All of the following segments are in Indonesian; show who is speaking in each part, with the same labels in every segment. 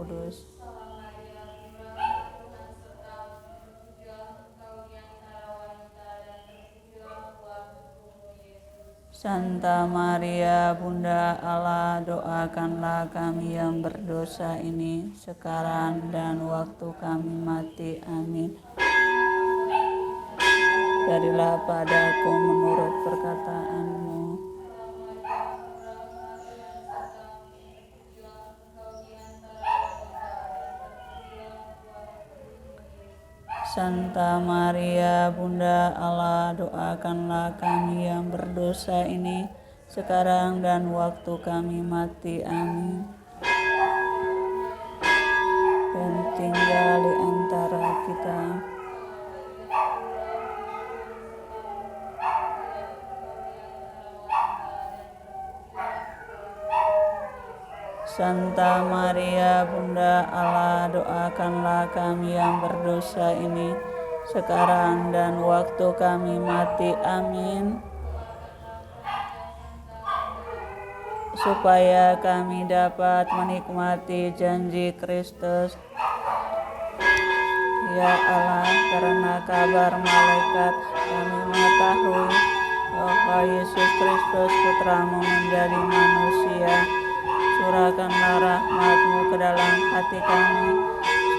Speaker 1: Kudus. Santa Maria Bunda Allah, doakanlah kami yang berdosa ini sekarang dan waktu kami mati. Amin. Jadilah padaku menurut perkataanmu. Santa Maria Bunda Allah, doakanlah kami yang berdosa ini sekarang dan waktu kami mati. Amin. Dan tinggal di antara kita. Santa Maria Bunda Allah, doakanlah kami yang berdosa ini sekarang dan waktu kami mati. Amin. Supaya kami dapat menikmati janji Kristus. Ya Allah, karena kabar malaikat kami mengetahui bahwa Yesus Kristus Putramu menjadi manusia. Curahkanlah rahmat-Mu ke dalam hati kami,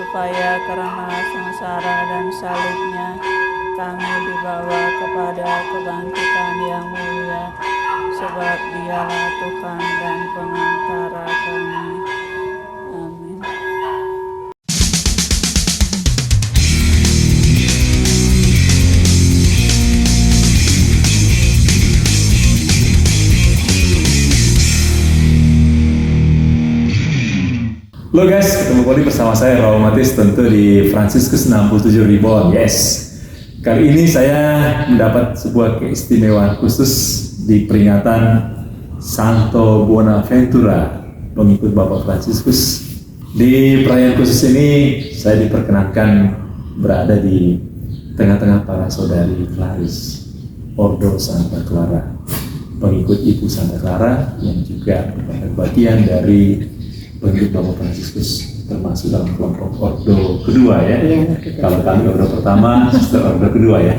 Speaker 1: supaya karena sengsara dan salibnya kami dibawa kepada kebangkitan yang mulia, sebab Dialah Tuhan dan pengantara kami. Amin.
Speaker 2: Halo guys, ketemu kembali bersama saya Raul Matis, tentu di Fransiskus 67 Reborn. Yes, kali ini saya mendapat sebuah keistimewaan khusus di peringatan Santo Bonaventura, pengikut Bapak Fransiskus. Di perayaan khusus ini saya diperkenankan berada di tengah-tengah para saudari Klaris Ordo Santa Clara, pengikut Ibu Santa Clara yang juga merupakan bagian dari pengikut Bapak Fransiskus, termasuk dalam kelompok Ordo kedua ya. Kalau kami Ordo pertama, Sister Ordo kedua ya.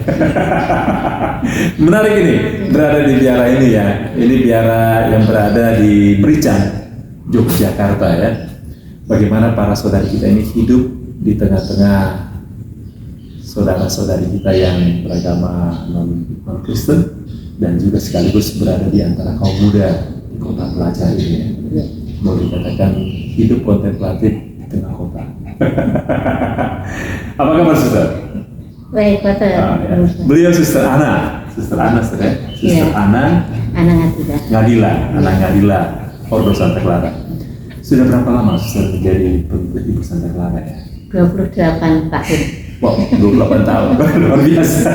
Speaker 2: Menarik ini berada di biara ini ya. Ini biara yang berada di Merican, Yogyakarta ya. Bagaimana para saudari kita ini hidup di tengah-tengah saudara-saudari kita yang beragama non-Kristen dan juga sekaligus berada di antara kaum muda di kota pelajar ini ya. Boleh dikatakan hidup kontemplatif di tengah kota. Apa kabar Suster?
Speaker 3: Baik, Pak.
Speaker 2: Ya. Beliau Suster Ana, Suster Ana, ya? Suster
Speaker 3: Ya.
Speaker 2: Ana Ngadila, Ordo Santa Clara. Sudah berapa lama Suster menjadi pengikut Ibu Santa Clara ya?
Speaker 3: 28 tahun.
Speaker 2: Wow, 28 tahun, luar biasa.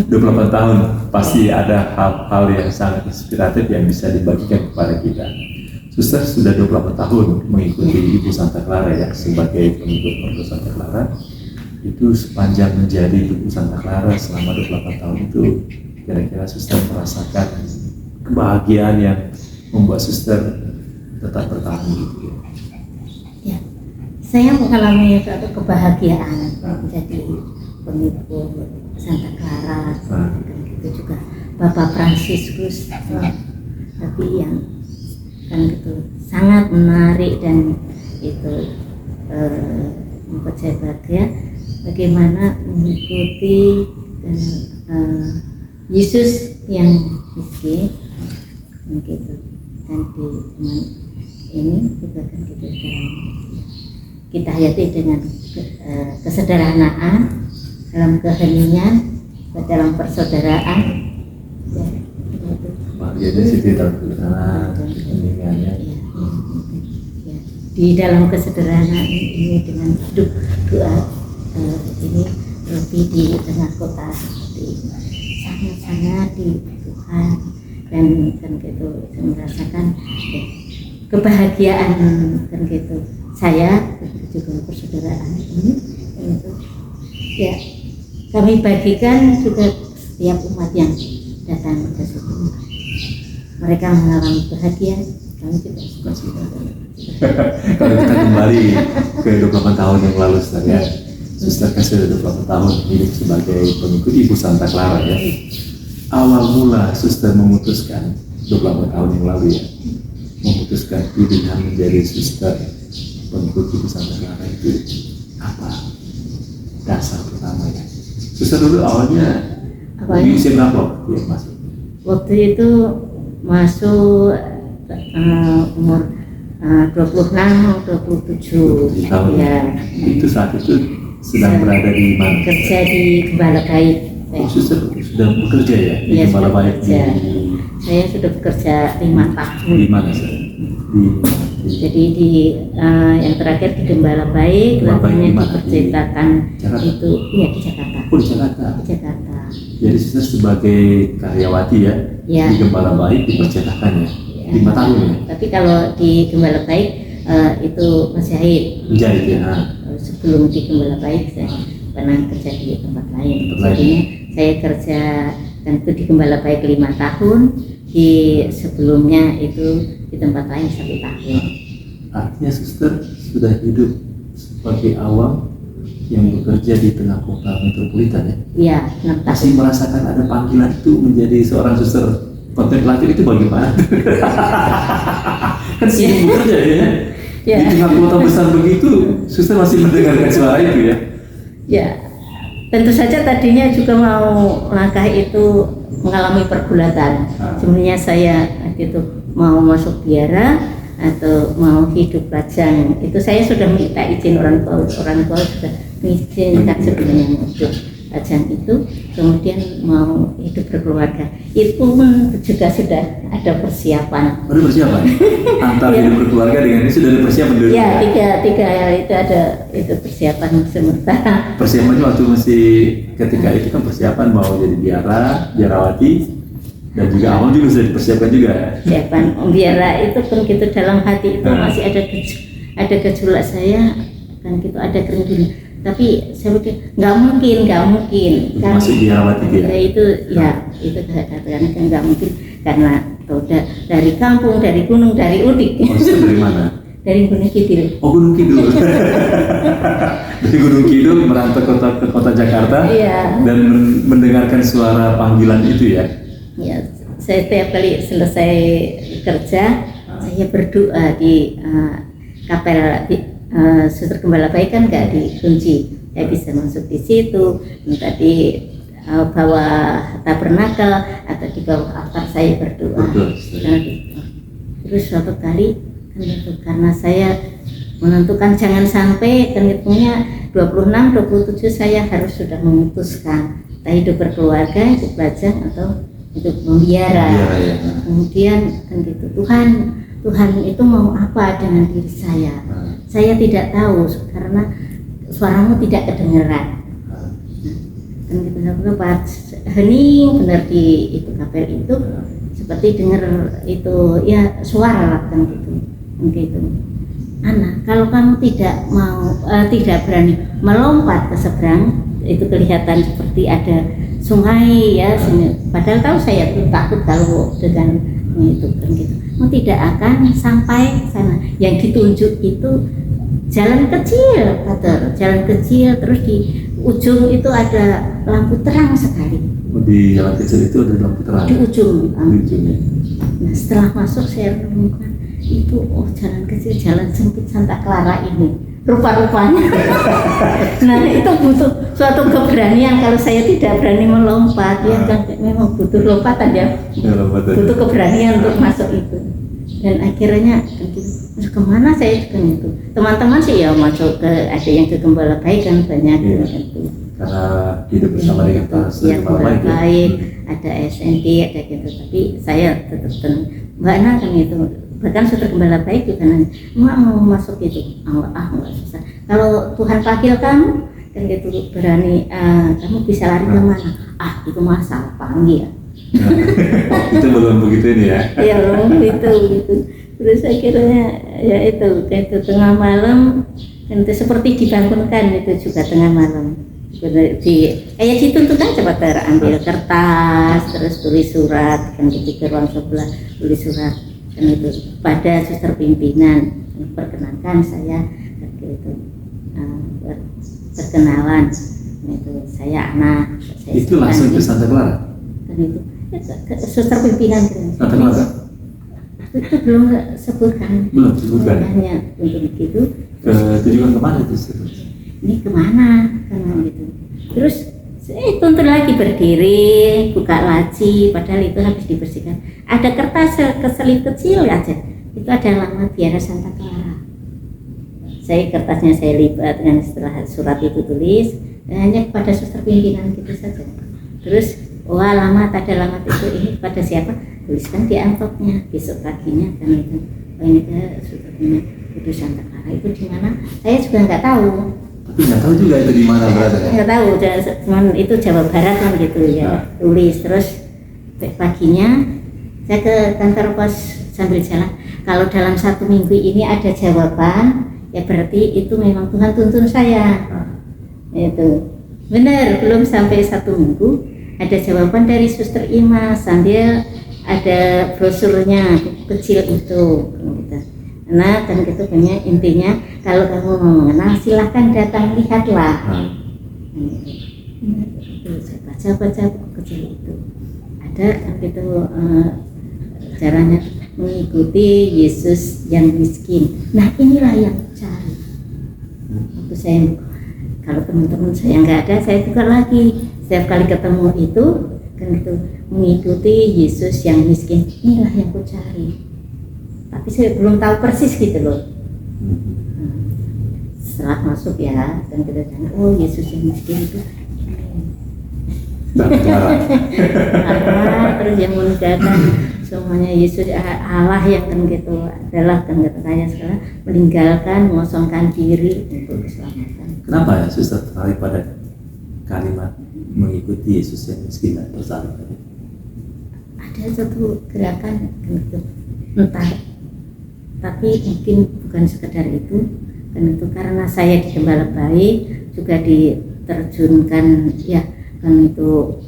Speaker 2: 28 tahun, pasti ada hal-hal yang sangat inspiratif yang bisa dibagikan kepada kita. Suster sudah 28 tahun mengikuti Ibu Santa Clara ya, sebagai pengikut Ordo Santa Clara. Itu sepanjang menjadi Ibu Santa Clara selama 28 tahun itu, kira-kira Suster merasakan kebahagiaan yang membuat Suster tetap bertahan gitu ya?
Speaker 3: Ya, saya mengalami suatu kebahagiaan menjadi pengikut Santa Clara, dan itu juga Bapak Fransiskus. Tapi yang kan itu sangat menarik dan itu membuat saya bahagia bagaimana mengikuti dan Yesus yang miskin begitu, dan dengan ini juga kan kita hayati dengan kesederhanaan, dalam keheningan, dalam persaudaraan.
Speaker 2: Bahagianya sih tidak kesederhanaan, keheningannya.
Speaker 3: Di dalam kesederhanaan ini dengan hidup doa ini lebih di tengah kota seperti ini, sangat-sangat di Tuhan, dan kan gitu saya merasakan ya, kebahagiaan kan gitu. Saya juga persaudaraan ini itu ya kami bagikan juga setiap umat yang datang ke sini. Mereka mengalami bahagia, kami juga suka.
Speaker 2: Kalau kita kembali ke 28 tahun yang lalu, Suster ya. Suster kan sudah 28 tahun hidup sebagai pengikut Ibu Santa Clara ya. Awal mula Suster memutuskan 28 tahun yang lalu ya, memutuskan pilihan menjadi Suster pengikut Ibu Santa Clara itu apa dasar pertamanya? Suster dulu awalnya di usia berapa dia masuk?
Speaker 3: Waktu itu masuk umur 26, 27
Speaker 2: tahun
Speaker 3: ya.
Speaker 2: Itu saat itu sedang berada di mana?
Speaker 3: Kerja di Gembala Baik.
Speaker 2: Oh, Suster sudah bekerja ya di
Speaker 3: Iya,
Speaker 2: Gembala
Speaker 3: sudah
Speaker 2: Baik
Speaker 3: bekerja. Saya sudah bekerja 5 tahun.
Speaker 2: di mana sih?
Speaker 3: Jadi yang terakhir di Gembala Baik,
Speaker 2: Gembala Baik
Speaker 3: lalu
Speaker 2: di mana?
Speaker 3: diperceritakan
Speaker 2: Jakarta?
Speaker 3: itu ya di Jakarta.
Speaker 2: Oh, di Jakarta.
Speaker 3: Di Jakarta.
Speaker 2: Jadi Suster sebagai karyawati ya,
Speaker 3: Ya.
Speaker 2: di Gembala Baik dipercetakan ya,
Speaker 3: Ya.
Speaker 2: 5 tahun ya,
Speaker 3: Tapi kalau di Gembala Baik itu menjahit.
Speaker 2: menjahit ya. Nah,
Speaker 3: Sebelum di Gembala Baik saya pernah kerja di tempat lain.
Speaker 2: Tempat lain.
Speaker 3: Jadinya saya kerja dan itu di Gembala Baik 5 tahun, di sebelumnya itu di tempat lain 1 tahun.
Speaker 2: artinya Suster sudah hidup sebagai awam yang bekerja di tengah kota metropolitan ya.
Speaker 3: Iya, 6 tahun.
Speaker 2: Masih merasakan ada panggilan itu menjadi seorang Suster kontemplatif itu bagaimana? Kan sibuk bekerja ya.
Speaker 3: Ya.
Speaker 2: Di tengah kota besar begitu, Suster masih mendengarkan suara itu ya.
Speaker 3: Ya, tentu saja tadinya juga mau langkah itu mengalami pergulatan. Sebenarnya saya itu mau masuk biara atau mau hidup lajang. Itu saya sudah minta izin orang tua sudah mengizinkan sebenarnya untuk lajang itu. Kemudian mau hidup berkeluarga. Itu pun juga sudah ada persiapan.
Speaker 2: Baru persiapan antara hidup berkeluarga dengan ini sudah ada persiapan dulu.
Speaker 3: Ya, tiga itu ada itu persiapan sementara.
Speaker 2: Persiapannya waktu masih ketika itu kan persiapan mau jadi biarawati dan juga awal juga sudah dipersiapkan juga.
Speaker 3: Persiapan biara itu kan gitu dalam hati itu masih ada gejolak saya kan gitu ada kerinduan. Tapi saya pikir nggak mungkin kan
Speaker 2: Masuk biarawati dia.
Speaker 3: itu katakan kan nggak mungkin karena dari kampung, dari gunung, dari udik.
Speaker 2: Oh, dari mana?
Speaker 3: Dari Gunung Kidul.
Speaker 2: Oh, Gunung Kidul. Dari Gunung Kidul merantau ke kota Jakarta.
Speaker 3: Iya.
Speaker 2: Dan mendengarkan suara panggilan itu ya.
Speaker 3: Ya, saya setiap kali selesai kerja saya berdoa di kapel Suster Gembala Baik kan nggak dikunci, saya bisa masuk di situ, entah di bawah tabernakel atau di bawah altar saya berdoa. Terus suatu kali kan itu karena saya menentukan jangan sampai kan hitungnya 26, 27 saya harus sudah memutuskan entah hidup berkeluarga, hidup lajang atau hidup membiara.
Speaker 2: Ya.
Speaker 3: Kemudian kan gitu Tuhan itu mau apa dengan diri saya? Saya tidak tahu karena suaramu tidak kedengeran. Kan gitu pas hening benar di itu kapel itu seperti dengar itu ya suara kan gitu. Anak, kalau kamu tidak berani melompat ke seberang, itu kelihatan seperti ada sungai ya. Padahal tahu saya tuh takut kalau dengan itu kan gitu. Tidak akan sampai sana. Yang ditunjuk itu jalan kecil, jalan kecil terus di ujung itu ada lampu terang sekali.
Speaker 2: Di jalan kecil itu ada lampu terang.
Speaker 3: Di ujung.
Speaker 2: Di ujungnya.
Speaker 3: Nah, setelah masuk saya menemukan itu jalan kecil, jalan sempit Santa Clara ini. Rupa-rupanya. Nah, itu butuh suatu keberanian kalau saya tidak berani melompat ya kan memang butuh lompatan ya. Butuh keberanian untuk masuk itu. Dan akhirnya kemana saya juga itu. Teman-teman sih ya masuk ke ada yang ke Gembala Baik kan banyak itu.
Speaker 2: Karena hidup bersama dengan
Speaker 3: Gembala Baik, ada SND, ada gitu. Tapi saya tetap tenang. Mbak Ana kan itu. Bahkan Suster Gembala Baik juga nanya, mau masuk itu? Nggak susah. Kalau Tuhan panggil kamu, kan gitu berani, kamu bisa lari kemana? Itu masalah panggil.
Speaker 2: Itu belum begitu ini ya?
Speaker 3: Iya gitu. Terus akhirnya ya itu tengah malam, dan itu seperti dibangunkan itu juga tengah malam. Kayak dituntut aja Pak ambil kertas, terus tulis surat, kan gitu ke ruang sebelah tulis surat. kan itu pada suster pimpinan, perkenalkan saya gitu, perkenalan itu saya anak saya
Speaker 2: Itu langsung ke Santa Clara.
Speaker 3: kan itu suster pimpinan gitu.
Speaker 2: Santa Clara.
Speaker 3: Itu belum sebutkan,
Speaker 2: Belum sebutkan.
Speaker 3: hanya untuk gitu.
Speaker 2: Tujuan kemana itu? Sus?
Speaker 3: Ini kemana gitu. Terus saya tuntun lagi berdiri, buka laci, padahal itu habis dibersihkan. Ada kertas keselip kecil aja, itu ada alamat Biara Santa Clara. Kertasnya saya lipat dengan setelah surat itu tulis, hanya kepada suster pimpinan gitu saja. Terus, alamat itu ini kepada siapa? Tuliskan di amplopnya. Besok paginya kan itu, ini ke suster pimpinan Kudus Santa Clara itu di mana? Saya juga nggak tahu.
Speaker 2: Tapi nggak tahu juga itu di mana berada.
Speaker 3: Nggak tahu, cuman itu Jawa Barat kan gitu ya. Tulis terus paginya saya ke kantor pos sambil jalan. Kalau dalam 1 minggu ini ada jawaban, ya berarti itu memang Tuhan tuntun saya. Itu benar, belum sampai 1 minggu ada jawaban dari Suster Ima sambil ada brosurnya kecil itu gitu. Nah kan gitu punya intinya, kalau kamu mau mengenal silahkan datang lihatlah. Itu saya baca buku kecil itu ada kan gitu, caranya mengikuti Yesus yang miskin. Nah inilah yang cari. Waktu saya, kalau teman-teman saya nggak ada, saya tukar lagi. Setiap kali ketemu itu kan gitu, mengikuti Yesus yang miskin. Inilah yang ku cari. Tapi saya belum tahu persis gitu loh. Setelah masuk ya, dan kita tanya, oh Yesus yang miskin itu apa, terus yang menegakkan semuanya Yesus Allah yang kan gitu adalah kan kata saya sekarang meninggalkan, mengosongkan diri untuk keselamatan.
Speaker 2: Kenapa ya Suster tertarik pada kalimat mengikuti Yesus yang miskin dan bersalib?
Speaker 3: Ada satu gerakan gitu, entah, tapi mungkin bukan sekedar itu, kan itu karena saya di Gembala Baik juga diterjunkan ya kan itu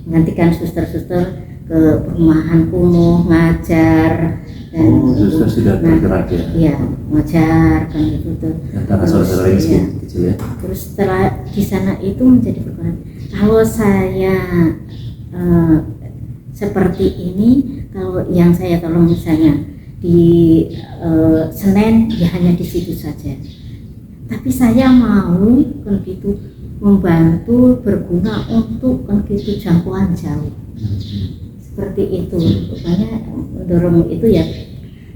Speaker 3: menggantikan suster-suster ke perumahan kumuh ngajar dan
Speaker 2: suster sudah bergerak ya?
Speaker 3: Iya, ngajar kan gitu tuh.
Speaker 2: Antara saudara miskin kecil ya.
Speaker 3: Terus setelah di sana itu menjadi perkara. Kalau saya seperti ini, kalau yang saya tolong misalnya di Senen ya hanya di situ saja. Tapi saya mau kan gitu membantu berguna untuk kan gitu jangkauan jauh. Seperti itu. Makanya mendorong itu ya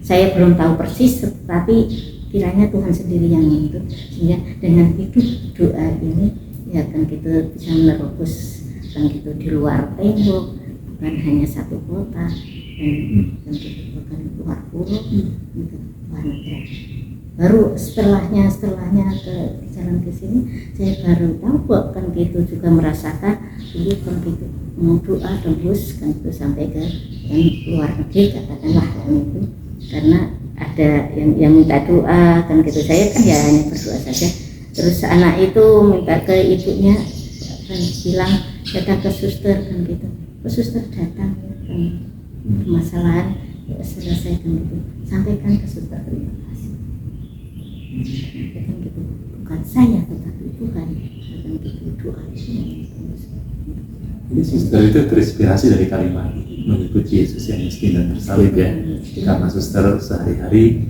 Speaker 3: saya belum tahu persis, tapi kiranya Tuhan sendiri yang itu, sehingga dengan hidup doa ini ya kan gitu bisa menerobos kan gitu di luar tembok, bukan hanya satu kota dan gitu bukan luar pulau gitu, luar negeri. Baru setelahnya ke jalan ke sini saya baru tahu kok kan gitu juga merasakan dulu kan gitu mau doa tembus kan itu sampai ke luar negeri katakanlah kan itu, karena ada yang minta doa kan gitu, saya kan ya hanya berdoa saja. Terus anak itu minta ke ibunya kan bilang datang ke suster kan gitu, ke suster datang kan permasalahan ya selesaikan gitu, sampaikan ke suster terima kasih. Kan gitu, bukan saya tetapi Tuhan kan gitu doa itu.
Speaker 2: Jadi suster itu terinspirasi dari kalimat mengikuti Yesus yang miskin dan bersalib ya. Karena suster sehari-hari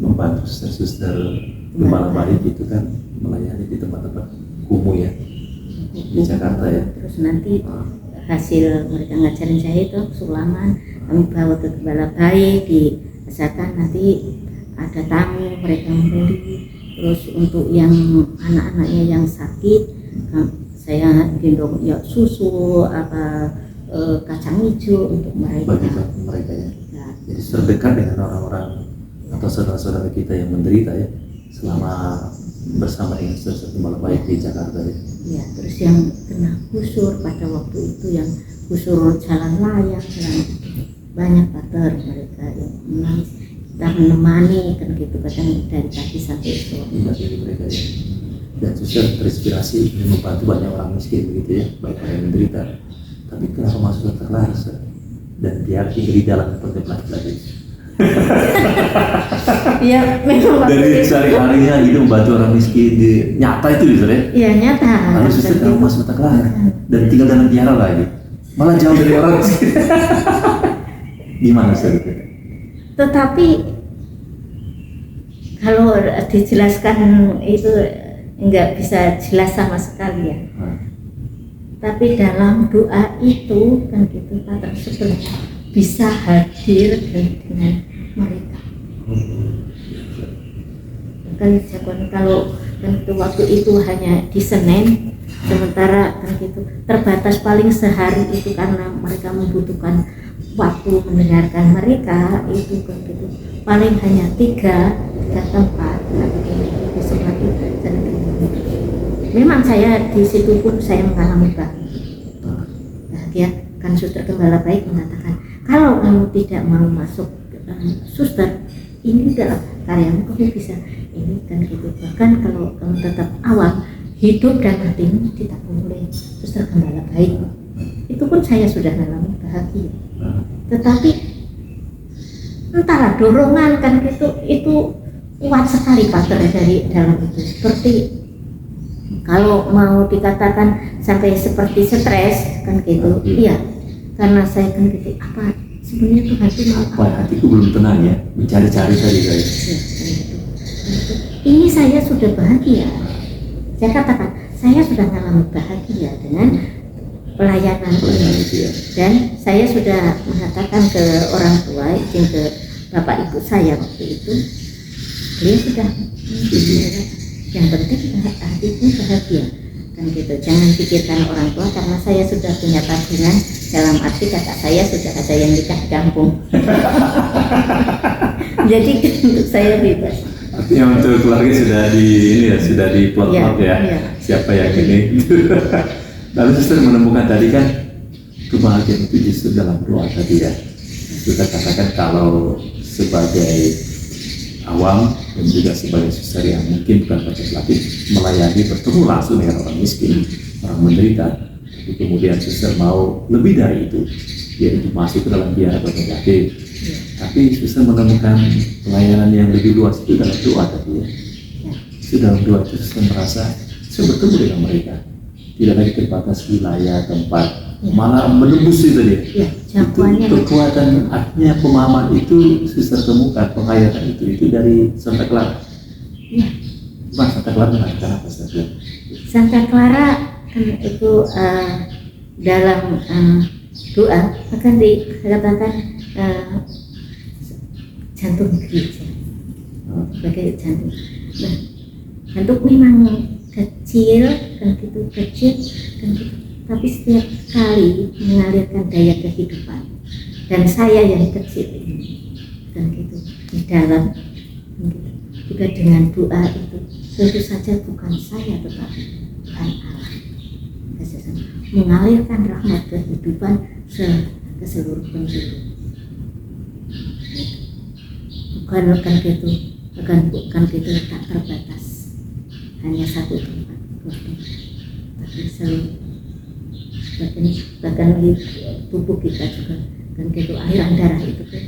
Speaker 2: membantu suster-suster Gembala Baik itu kan melayani di tempat-tempat kumuh ya di Jakarta ya.
Speaker 3: Terus nanti hasil mereka ngajarin saya itu sulaman kami bawa ke Gembala Baik, diasalkan nanti ada tamu mereka membeli. Terus untuk yang anak-anaknya yang sakit saya gendong ya susu apa kacang hijau untuk mereka.
Speaker 2: Bagi mereka ya. Jadi terdekat dengan orang-orang atau saudara-saudara kita yang menderita ya selama bersama dengan Suster Gembala Baik di Jakarta ya.
Speaker 3: Ya, terus yang kena gusur pada waktu itu yang gusur jalan layang, banyak pater mereka yang menangis, kita menemani kan gitu kadang dari pagi sampai sore.
Speaker 2: Iya mereka ya. Dan Suster terinspirasi membantu banyak orang miskin begitu ya, baik orang yang menderita. Tapi kenapa masuk terlaris? dan dia tinggal di dalam kontemplasi lagi.
Speaker 3: Ya memang
Speaker 2: Dari sehari-harinya gitu membantu orang miskin, nyata itu bisa ya?
Speaker 3: Iya nyata.
Speaker 2: Lalu suster kamu masuk Santa Clara dan tinggal dalam biara lagi, malah jauh dari orang miskin. Gimana sih?
Speaker 3: Tetapi kalau dijelaskan itu nggak bisa jelas sama sekali ya. Tapi dalam doa itu kan gitu Pak tersebut bisa hadir dengan mereka. Kalau kan itu waktu itu hanya di Senin, sementara kan gitu terbatas paling sehari itu karena mereka membutuhkan waktu mendengarkan mereka itu kan gitu paling hanya tiga tempat kan gitu. Besok lagi dan memang saya di situ pun saya mengalami bahagia kan. Suster Gembala Baik mengatakan kalau kamu tidak mau masuk suster ini adalah karyamu, kamu bisa ini kan gitu. Bahkan kalau kamu tetap awam hidup dan matimu ditanggung oleh Suster Gembala Baik, itu pun saya sudah mengalami bahagia. Tetapi entahlah dorongan kan gitu itu kuat sekali Pater dari dalam itu. Seperti kalau mau dikatakan sampai seperti stres kan gitu, iya karena saya kan gitu apa sebenarnya Tuhan itu mau
Speaker 2: apa? Hatiku belum tenang ya, mencari-cari tadi saya.
Speaker 3: Ya, gitu. Ini saya sudah bahagia. Saya katakan saya sudah mengalami bahagia dengan pelayanan
Speaker 2: itu ya.
Speaker 3: dan saya sudah mengatakan ke orang tua, izin ke bapak ibu saya waktu itu, beliau sudah yang penting hatiku bahagia kan gitu. Jangan pikirkan orang tua karena saya sudah punya tabungan, dalam arti kakak saya sudah ada yang nikah di kampung. Jadi untuk saya bebas.
Speaker 2: Artinya untuk keluarga sudah di ini ya, sudah di plot-plot ya.
Speaker 3: Iya.
Speaker 2: Siapa yang ini? Lalu suster menemukan tadi kan kebahagiaan itu justru dalam doa tadi ya. Suster katakan kalau sebagai awam dan juga sebagai suster yang mungkin bukan kontemplatif melayani bertemu langsung dengan orang miskin, orang menderita, tapi kemudian suster mau lebih dari itu, yaitu masuk ke dalam biara kontemplatif. Tapi suster menemukan pelayanan yang lebih luas itu dalam doa tadi ya. Itu dalam doa itu suster merasa saya bertemu dengan mereka, tidak lagi terbatas wilayah tempat, malah menembus itu dia.
Speaker 3: Ya, jangkauannya
Speaker 2: itu kekuatan artinya pemahaman itu suster temukan, penghayatan itu dari Santa Clara.
Speaker 3: Ya.
Speaker 2: Bukan Santa Clara mengatakan apa saja?
Speaker 3: Santa Clara kan itu dalam doa akan dikatakan jantung gereja sebagai jantung. Nah, jantung memang kecil kan gitu, kecil kan gitu. Tapi setiap kali mengalirkan daya kehidupan dan saya yang kecil ini dan gitu di dalam gitu. Juga dengan doa itu tentu saja bukan saya tetapi Tuhan Allah mengalirkan rahmat kehidupan ke seluruh penjuru. Bukan gitu tak terbatas hanya satu tempat, tapi seluruh bahkan di tubuh kita juga dan gitu aliran darah itu kan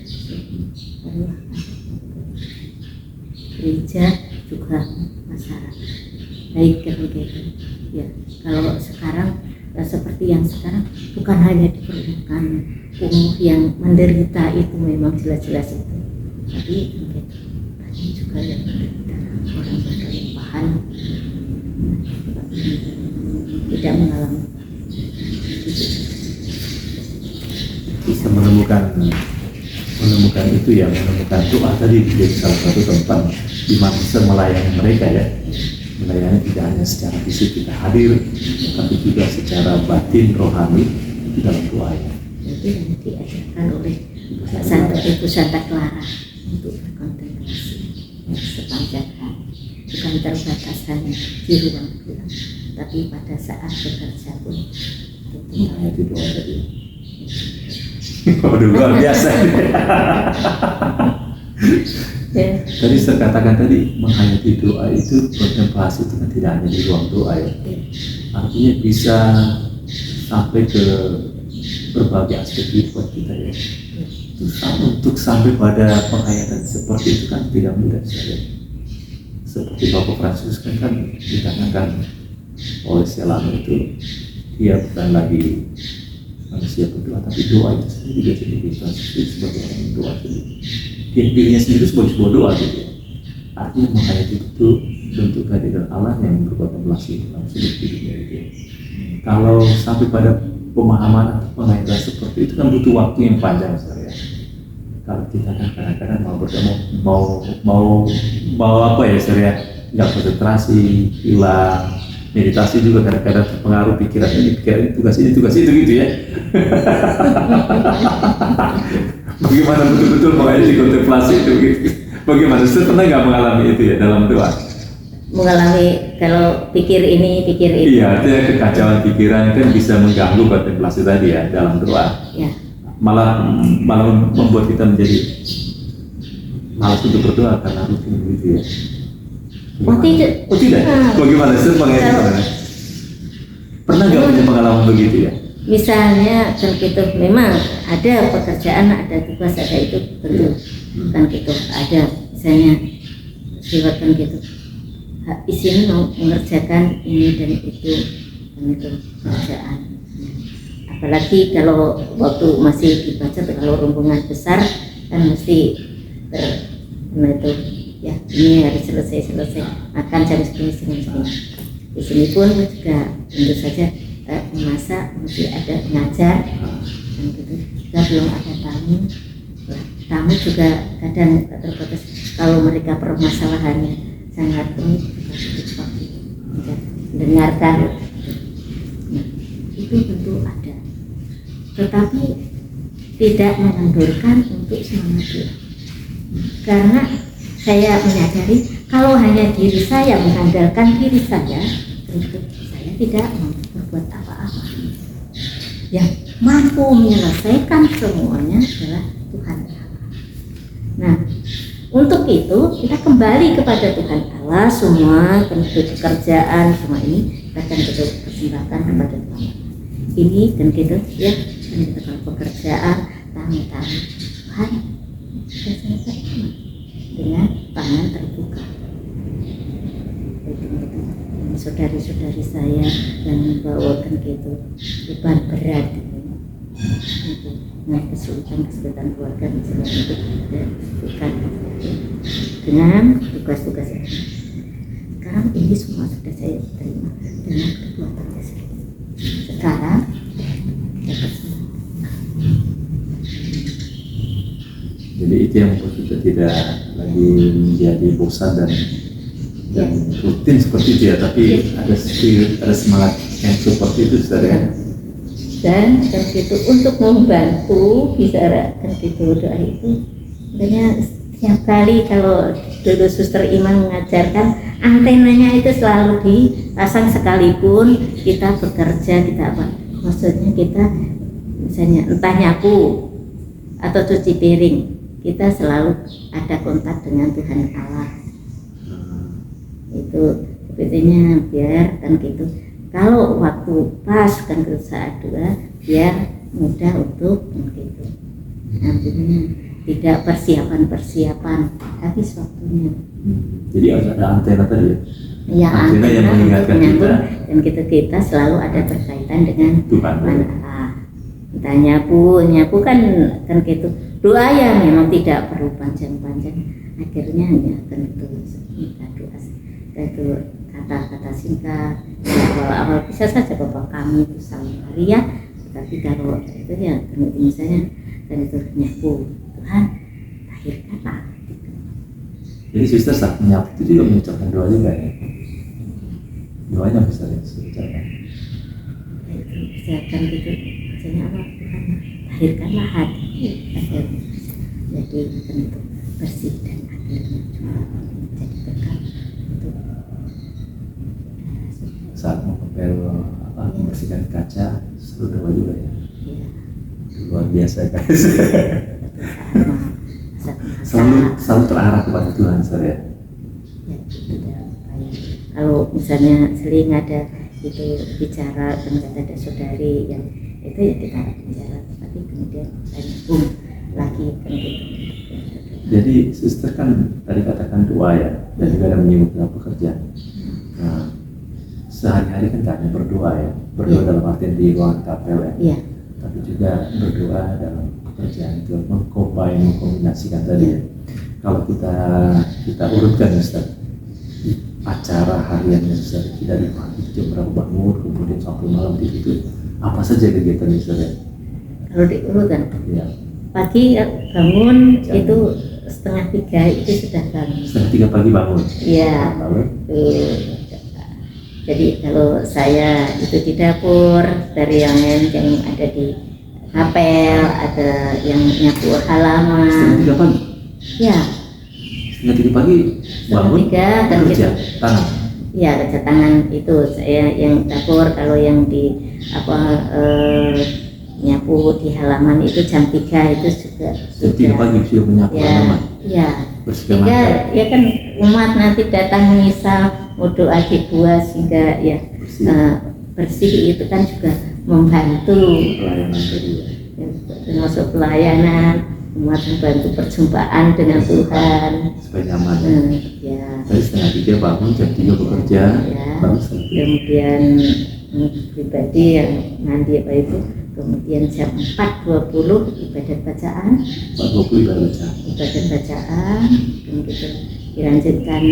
Speaker 3: gereja juga masyarakat baik kan begitu ya. Kalau sekarang seperti yang sekarang bukan hanya diperlukan umur yang menderita itu memang jelas-jelas itu, tapi begitu banyak juga yang menderita orang berkelimpahan tidak mengalami
Speaker 2: bisa menemukan itu ya, menemukan doa tadi jadi salah satu tempat di mana bisa melayani mereka ya, melayani tidak hanya secara fisik kita hadir, tapi juga secara batin rohani di dalam doanya.
Speaker 3: Itu yang diajarkan oleh Ibu Santa Clara untuk berkontemplasi sepanjang hari, bukan terbatas hanya di ruang pulang, tapi pada saat bekerja pun
Speaker 2: itu doa tadi. Waduh, luar biasa. Tadi saya katakan tadi menghayati doa itu, kontemplasi itu kan tidak hanya di ruang doa ya. Artinya bisa sampai ke berbagai aspek kehidupan kita ya. Untuk sampai pada penghayatan seperti itu kan tidak mudah saja. Seperti Bapak Fransiskus kan dikatakan oleh Selama itu, dia bukan lagi manusia berdoa, tapi doa itu sendiri juga jadi Fransiskus sebagai orang yang doa sendiri. Dirinya sendiri sebagai sebuah doa gitu ya. Artinya menghayati itu bentuk kehadiran Allah yang berkontemplasi dalam sudut hidupnya itu. Kalau sampai pada pemahaman atau penghayatan seperti itu kan butuh waktu yang panjang saya. Kalau kita kan kadang-kadang mau bertemu, mau apa ya saya, nggak konsentrasi, hilang, meditasi juga kadang-kadang terpengaruh pikiran ini tugas itu gitu ya. Bagaimana betul-betul menghayati kontemplasi itu gitu. Bagaimana? Saya pernah nggak mengalami itu ya dalam doa?
Speaker 3: Mengalami kalau pikir ini, pikir itu.
Speaker 2: Iya, artinya kekacauan pikiran kan bisa mengganggu kontemplasi tadi ya dalam doa.
Speaker 3: Ya.
Speaker 2: Malah membuat kita menjadi malas untuk berdoa karena rutin gitu ya.
Speaker 3: Oh tidak.
Speaker 2: Oh tidak? Bagaimana? Saya mengenai pernah nggak punya pengalaman begitu ya?
Speaker 3: Misalnya kan gitu, memang ada pekerjaan, ada tugas, ada itu tentu kan gitu, ada misalnya lewat kan gitu. Di sini mau mengerjakan ini dan itu kan itu pekerjaan. Apalagi kalau waktu masih dibaca, kalau rombongan besar kan mesti itu ya ini harus selesai makan jam segini. Di sini pun juga tentu saja memasak, mesti ada ngajar dan gitu. Kita belum ada tamu juga kadang terbatas kalau mereka permasalahannya sangat unik, dengarkan. Nah, itu tentu ada, tetapi tidak mengendurkan untuk semangat doa. Karena saya menyadari kalau hanya diri saya mengandalkan diri saya, tentu saya tidak berbuat apa-apa. Yang mampu menyelesaikan semuanya adalah Tuhan Allah. Nah, untuk itu kita kembali kepada Tuhan Allah, semua pekerjaan semua ini akan kita persembahkan kepada Tuhan. Ini dan gitu ya, kalau pekerjaan tamu-tamu Tuhan kita selesai dengan tangan terbuka. Saudari-saudari saya yang membawakan gitu beban berat gitu. Nah, kesulitan keluarga misalnya itu bukan dengan tugas-tugas ini. Sekarang ini semua sudah saya terima dengan kekuatan saya. Sekarang dapat semua.
Speaker 2: Jadi itu yang membuat kita tidak lagi menjadi bosan dan rutin seperti itu ya, tapi ada semangat yang seperti itu saudara.
Speaker 3: Dan itu untuk membantu bicara kan gitu doa itu sebenarnya setiap kali kalau dulu Suster Iman mengajarkan antenanya itu selalu dipasang sekalipun kita bekerja, kita apa maksudnya kita misalnya entah nyapu atau cuci piring, kita selalu ada kontak dengan Tuhan Allah. Itu sebetulnya biar kan gitu. Kalau waktu pas kan ke saat doa biar mudah untuk begitu. Artinya tidak persiapan habis waktunya.
Speaker 2: Jadi ada antena tadi ya.
Speaker 3: Ya,
Speaker 2: antena yang mengingatkan kita
Speaker 3: dan kita selalu ada berkaitan dengan
Speaker 2: Tuhan
Speaker 3: Allah. Entah nyapu kan gitu. Doa yang memang tidak perlu panjang-panjang. Akhirnya hanya kan itu minta doa. Itu kata-kata singkat. Awal bisa saja Bapak kami itu Salam Maria, tapi kalau itu ya misalnya dan itu nyapu Tuhan lahirkanlah.
Speaker 2: Jadi suster saat menyapu itu juga mengucapkan doa juga ya. Doanya bisa diucapkan.
Speaker 3: Itu ucapkan gitu, misalnya apa Tuhan lahirkanlah hati agar jadi itu bersih dan akhirnya juga jadi berkat untuk
Speaker 2: saat mengepel membersihkan kaca seru doa juga ya. Luar biasa guys. selalu terarah kepada Tuhan saya.
Speaker 3: Kalau misalnya sering ada itu bicara dan ada saudari yang itu ya kita bicara kemudian boom lagi kan gitu.
Speaker 2: Jadi suster kan tadi katakan doa ya, dan juga ada menyebut tentang pekerjaan. Nah, sehari-hari kan tak hanya berdoa ya, berdoa dalam artian di ruangan kapel ya,
Speaker 3: Iya.
Speaker 2: tapi juga berdoa dalam pekerjaan itu mengkombinasikan tadi ya. Kalau kita urutkan Ustaz, acara hariannya Ustaz, kita dari pagi jam berapa bangun, kemudian sampai malam itu apa saja kegiatan Ustaz ya?
Speaker 3: Kalau diurutkan
Speaker 2: Ya.
Speaker 3: pagi bangun itu 2:30 itu sudah bangun.
Speaker 2: 3 pagi bangun.
Speaker 3: Iya.
Speaker 2: Lalu
Speaker 3: Jadi kalau saya itu di dapur, dari yang lain yang ada di kapel, ada yang nyapu halaman.
Speaker 2: 3 pagi.
Speaker 3: Ya,
Speaker 2: 3 pagi bangun
Speaker 3: 3 dan
Speaker 2: kerja
Speaker 3: gitu.
Speaker 2: tangan.
Speaker 3: Ya, kerja tangan itu saya yang dapur. Kalau yang di nyapu di halaman itu jam 3 itu juga.
Speaker 2: Jam 3 pagi sudah menyapu
Speaker 3: Ya,
Speaker 2: halaman.
Speaker 3: ya.
Speaker 2: Bersihkan
Speaker 3: Sehingga
Speaker 2: lantai.
Speaker 3: ya kan umat nanti datang misa mau doa dibuat sehingga ya bersih itu kan juga membantu
Speaker 2: Pelayanan tadi ya.
Speaker 3: ya, termasuk pelayanan umat membantu perjumpaan dengan Tuhan.
Speaker 2: Supaya nyaman.
Speaker 3: Ya.
Speaker 2: Tadi 2:30 bangun, jam 3 bekerja,
Speaker 3: Ya.
Speaker 2: baru 3.
Speaker 3: Kemudian pribadi yang mandi apa itu, kemudian jam 4:20 ibadat bacaan,
Speaker 2: 4:20 baru baca.
Speaker 3: ibadat bacaan, kemudian dilanjutkan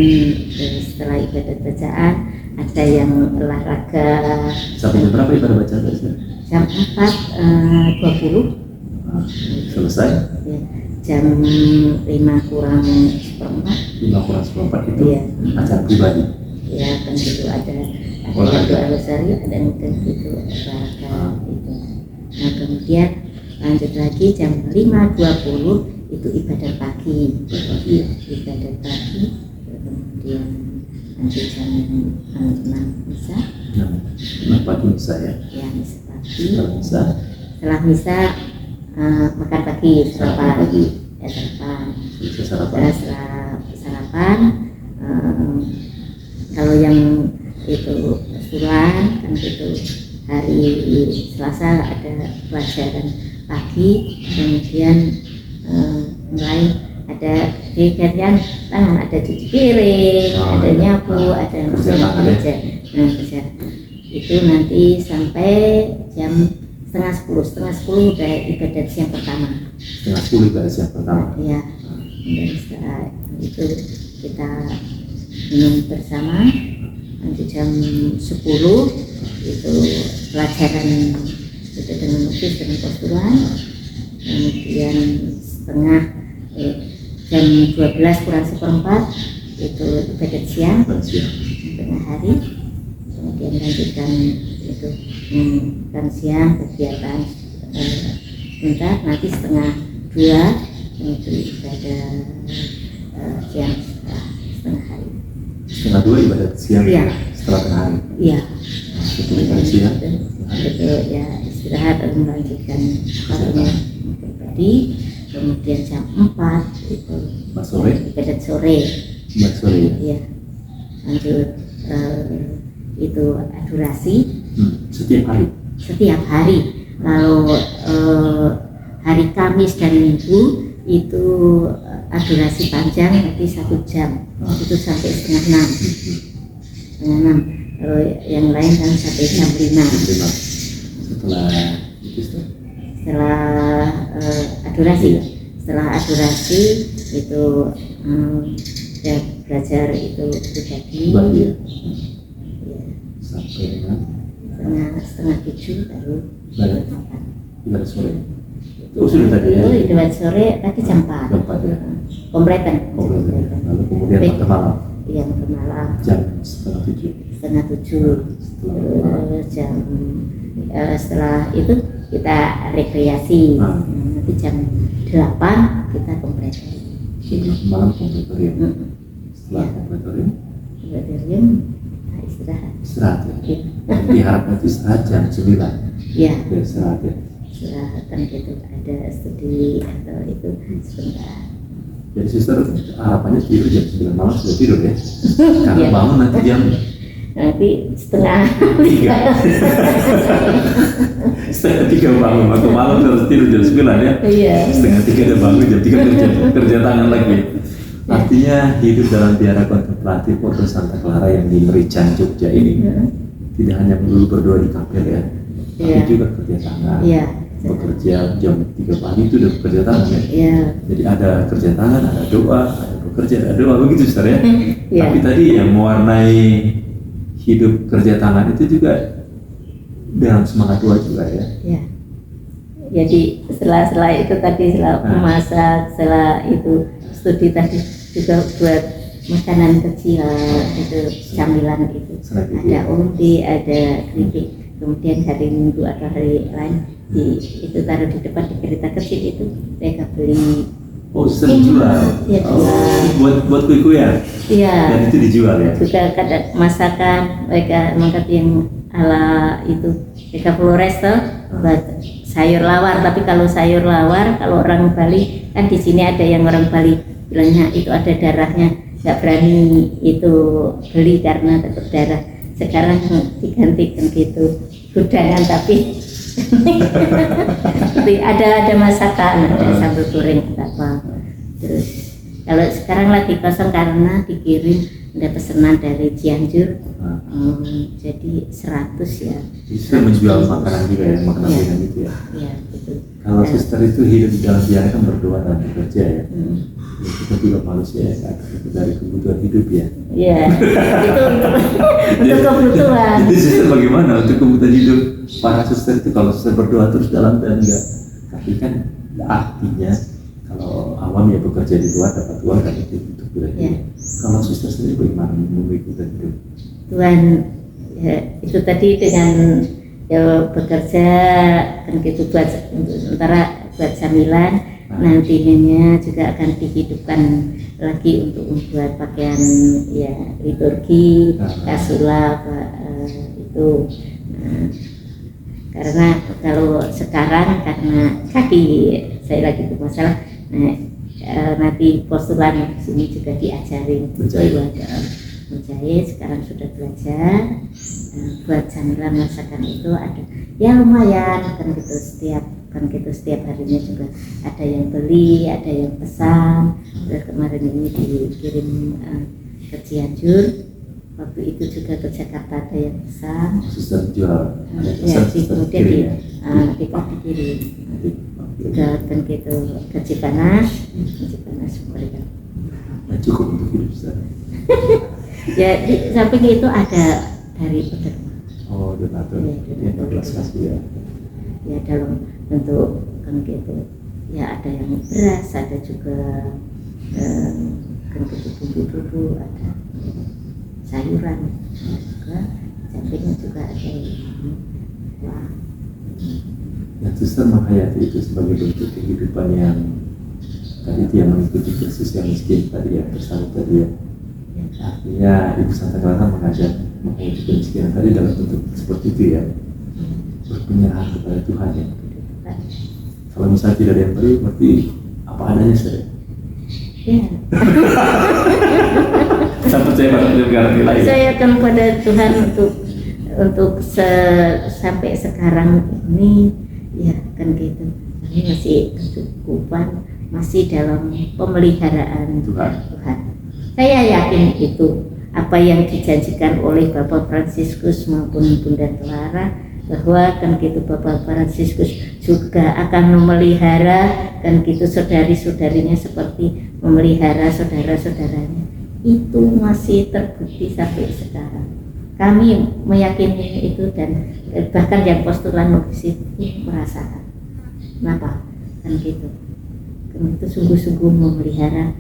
Speaker 3: setelah ibadat bacaan ada yang olahraga
Speaker 2: Sampai jam berapa ibadah baca Ustaz?
Speaker 3: jam 4:20
Speaker 2: Nah, selesai
Speaker 3: ya, jam 5:45
Speaker 2: 5:04 itu
Speaker 3: Iya.
Speaker 2: acara pribadi.
Speaker 3: ya kan gitu ada
Speaker 2: Olahraga.
Speaker 3: yang doa rosari, ada yang kan gitu olahraga itu. Nah kemudian lanjut lagi jam 5:20 itu ibadah pagi.
Speaker 2: Pagi ya.
Speaker 3: Ibadah pagi, kemudian lanjut jam 6 misa,
Speaker 2: Nah, pagi misa ya.
Speaker 3: ya misa pagi.
Speaker 2: Setelah misa,
Speaker 3: Setelah misa makan pagi,
Speaker 2: sarapan
Speaker 3: sarapan,
Speaker 2: pagi,
Speaker 3: ya sarapan.
Speaker 2: selesai sarapan.
Speaker 3: Setelah sarapan, kalau yang itu suran kan itu hari Selasa ada pelajaran pagi, kemudian mulai ada kegiatan tangan, ada cuci piring,
Speaker 2: Oh,
Speaker 3: ada
Speaker 2: iya.
Speaker 3: nyapu, ada
Speaker 2: Kerja tangan ya.
Speaker 3: kerja. Nah, kerja itu nanti sampai jam setengah 10 udah ibadat siang pertama.
Speaker 2: 9:30 ibadah siang pertama.
Speaker 3: Ya, dan setelah itu kita minum bersama. Nanti jam 10 itu pelajaran itu dengan lukis dengan postulan. Kemudian jam 12:kurang 1/4 itu ibadat siang
Speaker 2: Ibadah siang.
Speaker 3: tengah hari. Kemudian lanjutkan itu makan siang kegiatan sebentar, nanti 1:30 itu ibadah siang setengah hari.
Speaker 2: 1:30 ibadah siang
Speaker 3: Iya.
Speaker 2: setelah tengah hari.
Speaker 3: Iya.
Speaker 2: Itu ibadah siang.
Speaker 3: Itu ya istirahat lalu melanjutkan karena pribadi. Kemudian jam 4 itu
Speaker 2: Mas sore,
Speaker 3: ibadat sore.
Speaker 2: Mas sore ya.
Speaker 3: Iya. Lanjut itu adorasi
Speaker 2: Setiap hari.
Speaker 3: setiap hari. Lalu hari Kamis dan Minggu itu adorasi panjang nanti 1 jam, itu sampai 5:30. 5:30. Kalau yang lain kan sampai jam 5.
Speaker 2: Setelah itu
Speaker 3: Setelah adorasi, setelah adorasi itu ya belajar itu pribadi.
Speaker 2: Bagi ya.
Speaker 3: Ya,
Speaker 2: Sampai dengan
Speaker 3: setengah 7 baru
Speaker 2: Ibadah.
Speaker 3: makan.
Speaker 2: ibadah sore. Oh sudah tadi ya.
Speaker 3: Itu ibadat sore tadi jam 4.
Speaker 2: Jam 4 ya.
Speaker 3: Kompletan.
Speaker 2: Lalu kemudian makan malam
Speaker 3: Yang ke malam
Speaker 2: jam 6:30.
Speaker 3: 6:30.
Speaker 2: Setelah
Speaker 3: Jam setelah itu kita rekreasi. Nanti jam 8 kita kompletan.
Speaker 2: malam kompletorium. Setelah kompletorium
Speaker 3: Kompletan istirahat.
Speaker 2: istirahat ya. Diharap nanti istirahat jam 9.
Speaker 3: Ya,
Speaker 2: Ya, istirahat ya.
Speaker 3: istirahat kan gitu ada studi atau itu sebentar.
Speaker 2: Jadi suster harapannya tidur jam 9 malam sudah tidur ya. Karena
Speaker 3: Iya.
Speaker 2: bangun nanti jam
Speaker 3: nanti setengah
Speaker 2: Tiga. Setengah 3 bangun, waktu malam harus tidur jam 9 ya.
Speaker 3: Iya.
Speaker 2: Setengah 3 udah bangun, jam 3 kerja tangan lagi. Artinya hidup dalam biara kontemplatif Pondok Santa Clara yang di Merican, Jogja ini tidak hanya melulu berdoa di kapel ya, tapi juga kerja tangan.
Speaker 3: Iya.
Speaker 2: Bekerja jam 3 pagi itu udah bekerja tangan ya.
Speaker 3: Iya.
Speaker 2: Jadi ada kerja tangan, ada doa, ada bekerja, ada doa, begitu Ustaz ya.
Speaker 3: Iya.
Speaker 2: Tapi tadi yang mewarnai hidup kerja tangan itu juga dalam semangat doa juga ya.
Speaker 3: Ya. Jadi setelah itu tadi, setelah memasak, setelah itu studi tadi juga buat makanan kecil itu camilan itu. Ada umbi, ada keripik. Kemudian hari Minggu atau hari lain itu taruh di depan di kereta kecil itu mereka beli.
Speaker 2: Oh, sistem jual.
Speaker 3: Iya, jual.
Speaker 2: Buat kue-kuean.
Speaker 3: Iya.
Speaker 2: Dan itu dijual ya.
Speaker 3: Juga kadang masakan mereka mengangkat yang ala itu mereka Flores tuh buat sayur lawar. Tapi kalau sayur lawar, kalau orang Bali kan di sini ada yang orang Bali bilangnya itu ada darahnya, nggak berani itu beli karena takut darah. Sekarang digantikan gitu gudangan tapi tapi ada masakan, ada sambal goreng apa. Terus kalau sekarang lagi kosong karena dikirim ada pesanan dari Cianjur, jadi 100 ya.
Speaker 2: Bisa menjual makanan juga ya, makanan ringan gitu ya.
Speaker 3: Iya, betul.
Speaker 2: Kalau suster itu hidup di dalam biara kan berdoa dan bekerja ya. Ya, kita juga manusia ya, dari kebutuhan hidup ya.
Speaker 3: Iya, itu untuk kebutuhan.
Speaker 2: Jadi suster bagaimana untuk kebutuhan hidup para suster itu kalau suster berdoa terus dalam dan enggak? Tapi kan artinya kalau awam ya bekerja di luar dapat uang dan itu untuk hidup.
Speaker 3: Ya.
Speaker 2: Kalau suster sendiri bagaimana memberi kebutuhan hidup?
Speaker 3: Tuhan ya, itu tadi dengan ya bekerja kan gitu buat untuk sementara buat camilan, nantinya juga akan dihidupkan lagi untuk membuat pakaian ya liturgi, kasula itu. Karena kalau sekarang karena kaki saya lagi bermasalah, nanti postulan sini juga diajarin menjahit. Sekarang sudah belajar buat camilan masakan itu ada ya lumayan kan gitu setiap harinya juga ada yang beli, ada yang pesan. Terus kemarin ini dikirim ke Cianjur, waktu itu juga ke Jakarta ada yang pesan.
Speaker 2: Suster jual, ada
Speaker 3: Ya,
Speaker 2: pesan
Speaker 3: kemudian kita dikirim juga kan gitu ke Cipanas mereka.
Speaker 2: Nah, cukup untuk hidup Ustaz.
Speaker 3: Ya di samping itu ada dari peternak.
Speaker 2: Oh, donatur. Ya, belas kasih ya.
Speaker 3: Ya dalam bentuk kan gitu. Ya ada yang beras, ada juga kan gitu bumbu-bumbu, ada sayuran juga. Sampingnya juga ada wah.
Speaker 2: Ya, suster menghayati itu sebagai bentuk kehidupan yang tadi dia mengikuti Kristus yang miskin tadi ya, bersama tadi ya. Artinya Ibu Santa Clara mengajak menghayati kemiskinan tadi dalam bentuk seperti itu ya, berpenyerahan kepada Tuhan ya. Kalau misalnya tidak ada yang beri, berarti apa adanya saja.
Speaker 3: Ya.
Speaker 2: Saya percaya pada garanti lain.
Speaker 3: Saya akan pada Tuhan untuk sampai sekarang ini ya kan gitu. Ini masih kecukupan, masih dalam pemeliharaan Tuhan. Saya yakin itu apa yang dijanjikan oleh Bapak Fransiskus maupun Bunda Clara, bahwa kan gitu Bapak Fransiskus juga akan memelihara kan gitu saudari-saudarinya seperti memelihara saudara-saudaranya. Itu masih terbukti sampai sekarang. Kami meyakini itu dan bahkan yang postulan novisi merasakan. Kenapa? Kan gitu. Kan itu sungguh-sungguh memelihara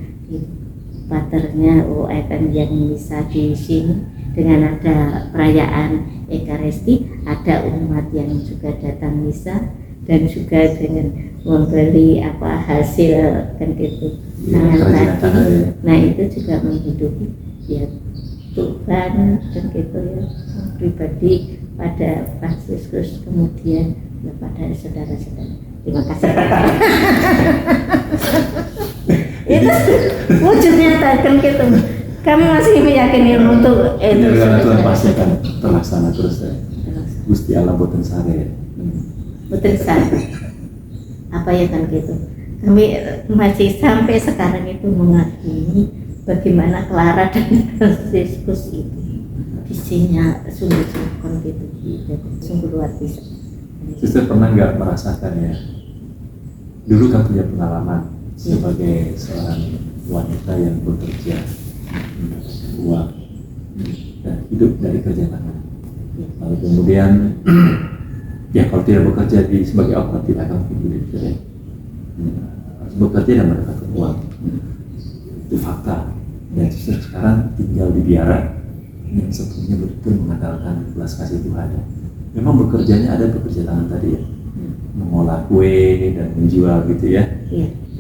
Speaker 3: paternya OFM yang bisa di sini dengan ada perayaan Ekaristi, ada umat yang juga datang misa dan juga dengan membeli hasil kan gitu tangan kaki. Nah itu juga menghidupi ya Tuhan dan gitu ya pribadi pada Fransiskus kemudian ya pada saudara-saudara. Terima kasih. Itu wujud nyata kan gitu. Kami masih meyakini untuk itu
Speaker 2: Dengan Tuhan pasti akan terlaksana terus ya. Gusti Allah boten sare.
Speaker 3: betul sekali. Apa ya kan gitu. Kami masih sampai sekarang itu mengagumi bagaimana Clara dan Franciscus itu visinya sungguh-sungguh gitu, sungguh luar biasa.
Speaker 2: Suster pernah nggak merasakan ya? Dulu kan punya pengalaman sebagai seorang wanita yang bekerja, mendapatkan uang dan hidup dari kerja tangan. Lalu kemudian ya kalau tidak bekerja sebagai apa tidak akan mungkin hidup ya. Harus bekerja dan mendapatkan uang. Itu fakta. Dan justru sekarang tinggal di biara yang sebetulnya betul mengandalkan belas kasih Tuhan ya. Memang bekerjanya ada bekerja tangan tadi ya, mengolah kue dan menjual gitu ya,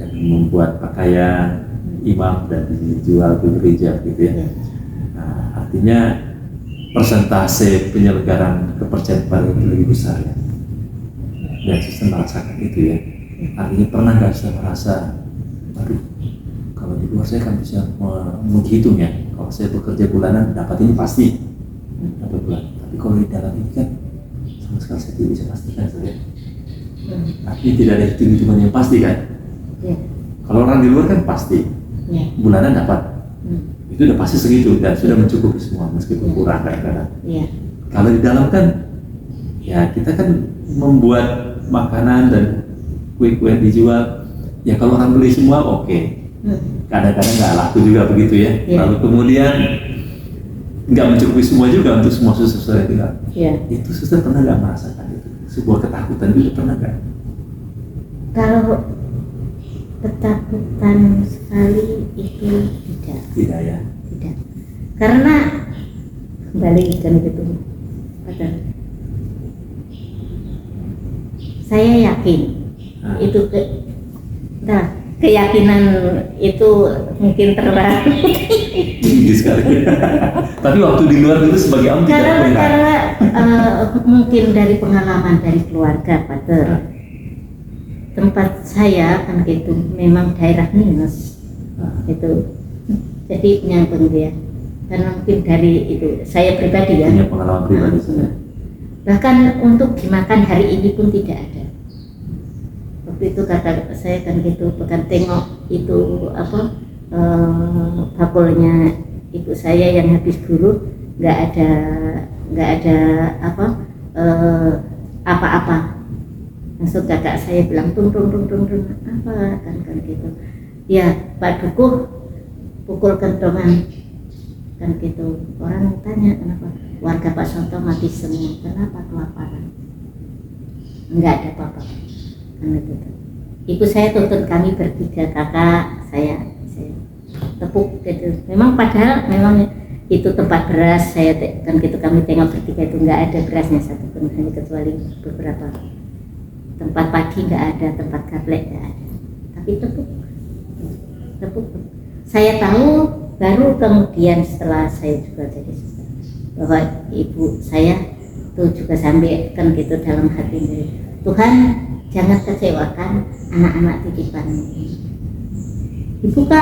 Speaker 2: dan membuat pakaian imam dan dijual ke gereja gitu ya. Nah, artinya persentase penyelenggaraan kepercayaan paling lebih besar ya. Dan sistem merasakan itu ya. Artinya pernah nggak saya merasa, aduh, kalau di luar saya kan bisa menghitung ya. Kalau saya bekerja bulanan dapat ini pasti dapat bulan. Tapi kalau di dalam ini kan sama sekali saya tidak bisa pastikan saya. Artinya tidak ada hitung-hitungan yang pasti kan. Kalau orang di luar kan pasti bulanan dapat. Itu udah pasti segitu dan sudah mencukupi semua meskipun kurang kadang-kadang. Kalau di dalam kan ya kita kan membuat makanan dan kue-kue yang dijual ya kalau orang beli semua oke. Kadang-kadang nggak laku juga begitu ya. Lalu kemudian nggak mencukupi semua juga untuk semua suster itu nggak. Itu suster pernah nggak merasakan itu sebuah ketakutan itu pernah nggak?
Speaker 3: Kalau ketakutan sekali itu tidak
Speaker 2: ya.
Speaker 3: Tidak. Karena kembali kan gitu. Saya yakin itu keyakinan itu mungkin terlalu
Speaker 2: tinggi sekali. Tapi waktu di luar itu sebagai om tidak pernah.
Speaker 3: Karena mungkin dari pengalaman dari keluarga Pater. Tempat saya kan gitu memang daerah minus itu. Jadi nyambung dia. Karena mungkin dari itu saya pribadi ya.
Speaker 2: Punya pengalaman pribadi saya.
Speaker 3: Bahkan untuk dimakan hari ini pun tidak ada. Waktu itu kata saya kan gitu, bukan tengok itu apa bakulnya ibu saya yang habis dulu nggak ada apa-apa. Langsung kakak saya bilang tung apa kan gitu. Ya Pak Dukuh pukul kentongan kan gitu. Orang tanya kenapa warga Pak Sonto mati semua, kenapa kelaparan? Enggak ada apa-apa. Karena gitu. Ibu saya tuntut kami bertiga kakak saya tepuk gitu. Memang padahal memang itu tempat beras saya kan gitu kami tengok bertiga itu nggak ada berasnya satu pun hanya kecuali beberapa tempat padi nggak ada, tempat gaplek nggak ada. Tapi tepuk. Saya tahu baru kemudian setelah saya juga jadi suster bahwa ibu saya itu juga sampai kan gitu dalam hati ini, Tuhan jangan kecewakan anak-anak titipan. Dibuka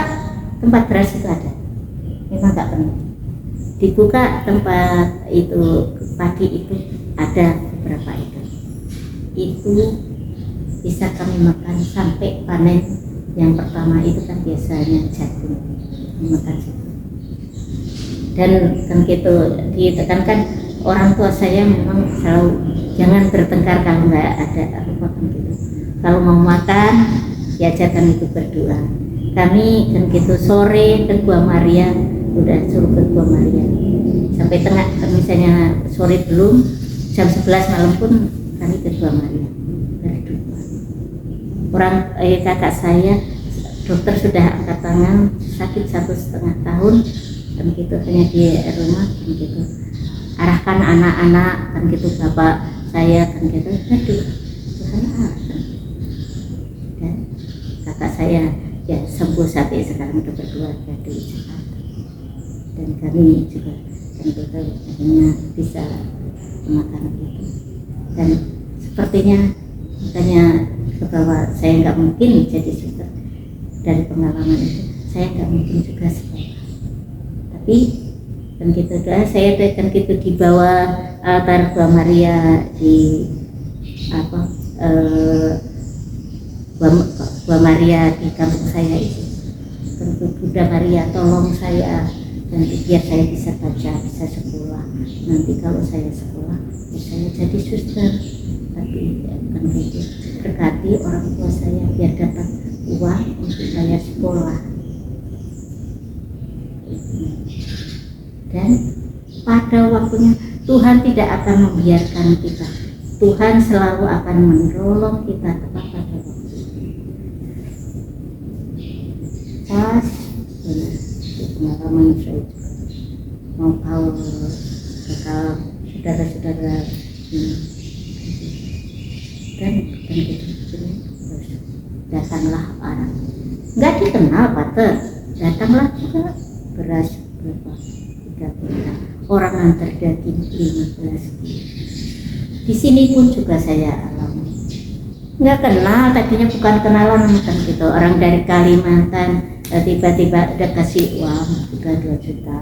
Speaker 3: tempat beras itu ada, memang nggak penuh. Dibuka tempat itu padi itu ada beberapa ikan. Itu bisa kami makan sampai panen yang pertama itu kan biasanya jagung makan jagung. Dan kan gitu ditekankan orang tua saya memang selalu jangan bertengkar kalau nggak ada apa kan gitu. Kalau mau makan diajarkan itu berdoa. Kami kan gitu sore ke Gua Maria, udah suruh ke Gua Maria sampai tengah misalnya sore belum jam 11 malam pun kami ke Gua Maria berdoa. Orang kakak saya dokter sudah angkat tangan sakit 1,5 tahun kan gitu hanya di rumah kan gitu arahkan anak-anak kan gitu bapak saya kan gitu aduh Tuhan dan kakak saya ya sembuh sampai sekarang udah berkeluarga di Jakarta dan kami juga kan gitu akhirnya bisa makan itu dan sepertinya makanya bahwa saya nggak mungkin jadi suster dari pengalaman itu saya nggak mungkin juga sekolah tapi kan gitu doa saya kan gitu di bawah altar Bua Maria di apa Bua Maria di kampung saya itu. Tentu Bunda Maria tolong saya dan biar saya bisa baca, bisa sekolah. Nanti kalau saya sekolah, ya saya jadi suster. Tapi ya, kan gitu berkati orang tua saya biar dapat uang untuk saya sekolah. Dan pada waktunya Tuhan tidak akan membiarkan kita. Tuhan selalu akan menolong kita tepat pada waktu. Pas benar itu pengalaman saya juga mau tahu bakal saudara-saudara dan gitu datanglah orang nggak dikenal pater, datanglah juga beras berapa 3 kilo, orang antar daging 15 kilo. Di sini pun juga saya alami nggak kenal, tadinya bukan kenalan macam gitu, orang dari Kalimantan tiba-tiba udah kasih uang 2 juta.